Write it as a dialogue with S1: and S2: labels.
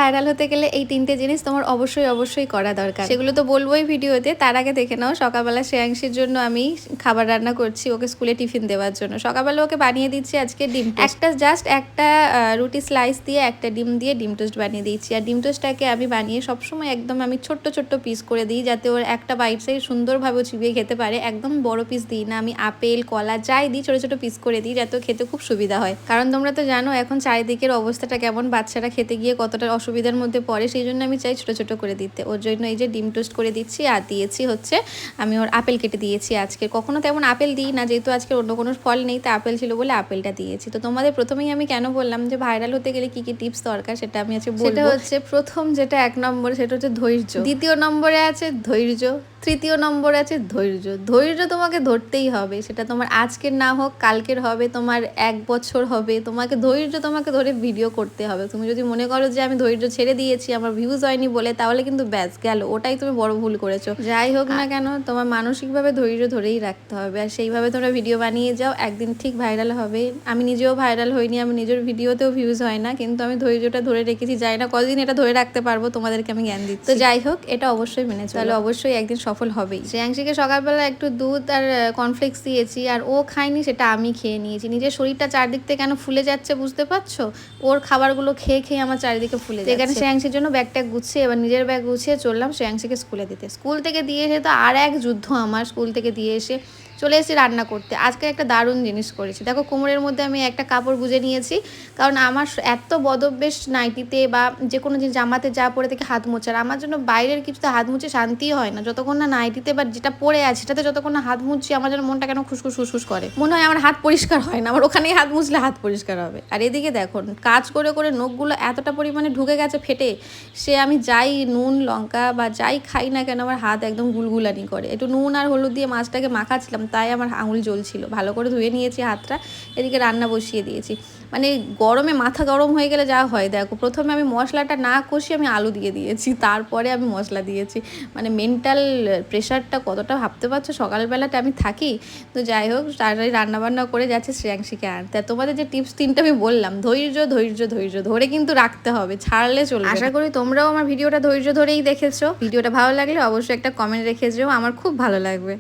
S1: Viral হতে গেলে এই 3টে জিনিস তোমার অবশ্যই করা দরকার। সেগুলো তো বলবোই ভিডিওতে, তার আগে দেখে নাও সকালবেলা শ্রেয়াংশীর জন্য আমি খাবার রান্না করছি, ওকে স্কুলে টিফিন দেওয়ার জন্য। সকালবেলা ওকে বানিয়ে দিচ্ছি আজকে ডিম টোস্ট। একটা রুটি স্লাইস দিয়ে একটা ডিম দিয়ে ডিম টোস্ট বানিয়ে দিচ্ছি। আর ডিম টোস্টটাকে আমি বানিয়ে সবসময় একদম আমি ছোট্ট পিস করে দিই, যাতে ওর একটা বাইটসে সুন্দরভাবে চিবিয়ে খেতে পারে। একদম বড় পিস দিই না, আমি আপেল কলা যাই দিই ছোট পিস করে দিই, যাতে খেতে খুব সুবিধা হয়। কারণ তোমরা তো জানো এখন চারিদিকের অবস্থাটা কেমন, বাচ্চারা খেতে গিয়ে কতটা অসুবিধার মধ্যে পড়ে, সেই জন্য আমি চাই ছোট করে দিতে। ওর জন্য এই যে ডিম টোস্ট করে দিচ্ছি। আর দিয়েছি হচ্ছে আমি ওর আপেল কেটে দিয়েছি আজকে। কখনো তেমন আপেল দিই না, যেহেতু আজকে অন্য কোনো ফল নেই, তা আপেল ছিল বলে আপেলটা দিয়েছি। তো তোমাদের প্রথমেই আমি কেন বললাম যে ভাইরাল হতে গেলে কি টিপস দরকার, সেটা আমি আজকে বলবো। সেটা হচ্ছে প্রথম যেটা 1 নম্বরে, সেটা হচ্ছে ধৈর্য। দ্বিতীয় নম্বরে আছে ধৈর্য। তৃতীয় নম্বর আছে ধৈর্য তোমাকে ধরতেই হবে। সেটা তোমার আজকের না হোক, কালকের হবে, তোমার 1 বছর হবে, তোমাকে ধরে ভিডিও করতে হবে। তুমি যদি মনে করো যে আমি ধৈর্য ছেড়ে দিয়েছি, আমার ভিউজ হয়নি বলে, তাহলে কিন্তু ব্যাস গেল, ওটাই তুমি বড় ভুল করেছো। যাই হোক না কেন, তোমার মানসিকভাবে ধৈর্য ধরেই রাখতে হবে। আর সেইভাবে তোমরা ভিডিও বানিয়ে যাও, একদিন ঠিক ভাইরাল হবে। আমি নিজেও ভাইরাল হইনি, আমি নিজের ভিডিওতেও ভিউজ হয় না, কিন্তু আমি ধৈর্যটা ধরে রেখেছি। যাই না কতদিন এটা ধরে রাখতে পারবো, তোমাদেরকে আমি জ্ঞান দিচ্ছি। তো যাই হোক, এটা অবশ্যই মেনে চলো, তাহলে অবশ্যই একদিন সফল হবেই। শ্রেয়াংশীকে সকালবেলা একটু দুধ আর কর্নফ্লেক্স দিয়েছি, আর ও খায়নি, সেটা আমি খেয়ে নিয়েছি। নিজের শরীরটা চারদিক থেকে কেন ফুলে যাচ্ছে বুঝতে পারছো? ওর খাবারগুলো খেয়ে আমার চারিদিকে ফুলে যাচ্ছে। এখানে শ্রেয়াংশীর জন্য ব্যাগটা গুছিয়ে, এবার নিজের ব্যাগ গুছিয়ে চললাম শ্রেয়াংশীকে স্কুলে দিতে। স্কুল থেকে দিয়ে এসে তো আর এক যুদ্ধ আমার। স্কুল থেকে দিয়ে এসে চলে এসেছি রান্না করতে। আজকে একটা দারুণ জিনিস করেছি, দেখো কোমরের মধ্যে আমি একটা কাপড় গুজে নিয়েছি, কারণ আমার এত বদভ্যেস নাইটিতে বা যে কোনো যে জামাতে যা পরে থেকে হাত মোছার। আমার জন্য বাইরের কিছুতে হাত মুছে শান্তি হয় না, যতক্ষণ না নাইটিতে বা যেটা পরে আছে সেটাতে যতক্ষণ না হাত মুছছি, আমার যেন মনটা কেন খুসখুস করে, মনে হয় আমার হাত পরিষ্কার হয় না, আমার ওখানেই হাত মুছলে হাত পরিষ্কার হবে। আর এদিকে দেখো কাজ করে নখগুলো এতটা পরিমাণে ঢুকে গেছে ফেটে, সে আমি যাই নুন লঙ্কা বা যাই খাই না কেন, আমার হাত একদম গুলগুলানি করে। একটু নুন আর হলুদ দিয়ে মাছটাকে মাখাচ্ছিলাম, তাই আমার আঙুল জ্বলছিল। ভালো করে ধুয়ে নিয়েছি হাতটা, এদিকে রান্না বসিয়ে দিয়েছি। মানে গরমে মাথা গরম হয়ে গেলে যা হয় দেখো, প্রথমে আমি মশলাটা না কষিয়ে আমি আলু দিয়ে দিয়েছি, তারপরে আমি মশলা দিয়েছি। মানে মেন্টাল প্রেশারটা কতটা ভাবতে পারছো সকালবেলাটা আমি থাকি। তো যাই হোক, তাড়াতাড়ি রান্নাবান্না করে যাচ্ছে শ্রেয়াংশীকে আনতে। তোমাদের যে টিপস 3টা আমি বললাম, ধৈর্য ধরে কিন্তু রাখতে হবে, ছাড়লে চলবে। আশা করি তোমরাও আমার ভিডিওটা ধৈর্য ধরেই দেখেছো। ভিডিওটা ভালো লাগলে অবশ্যই একটা কমেন্ট রেখে যেও, আমার খুব ভালো লাগবে।